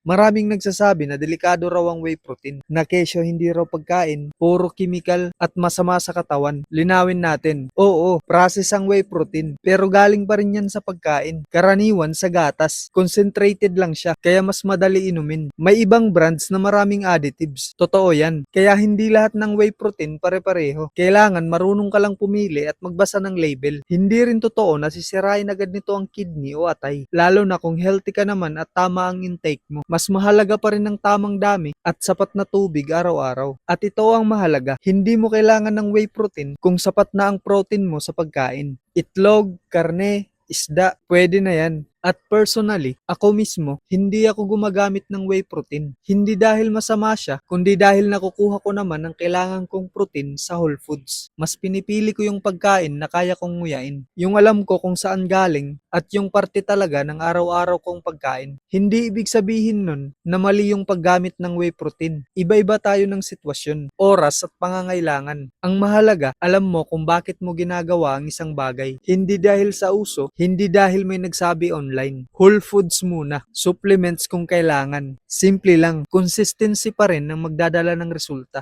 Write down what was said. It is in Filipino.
Maraming nagsasabi na delikado raw ang whey protein, na kesyo hindi raw pagkain, puro kimikal at masama sa katawan. Linawin natin, oo, process ang whey protein, pero galing pa rin yan sa pagkain. Karaniwan sa gatas, concentrated lang siya, kaya mas madali inumin. May ibang brands na maraming additives, totoo yan. Kaya hindi lahat ng whey protein pare-pareho. Kailangan marunong ka lang pumili at magbasa ng label. Hindi rin totoo na sisirain agad nito ang kidney o atay, lalo na kung healthy ka naman at tama ang intake mo. Mas mahalaga pa rin ang tamang dami at sapat na tubig araw-araw. At ito ang mahalaga, hindi mo kailangan ng whey protein kung sapat na ang protein mo sa pagkain. Itlog, karne, isda, pwede na yan. At personally, ako mismo, hindi ako gumagamit ng whey protein. Hindi dahil masama siya, kundi dahil nakukuha ko naman ang kailangan kong protein sa Whole Foods. Mas pinipili ko yung pagkain na kaya kong nguyain. Yung alam ko kung saan galing at yung parte talaga ng araw-araw kong pagkain. Hindi ibig sabihin nun na mali yung paggamit ng whey protein. Iba-iba tayo ng sitwasyon, oras at pangangailangan. Ang mahalaga, alam mo kung bakit mo ginagawa ang isang bagay. Hindi dahil sa uso, hindi dahil may nagsabi online. Whole foods muna, supplements kung kailangan. Simple lang, consistency pa rin ang magdadala ng resulta.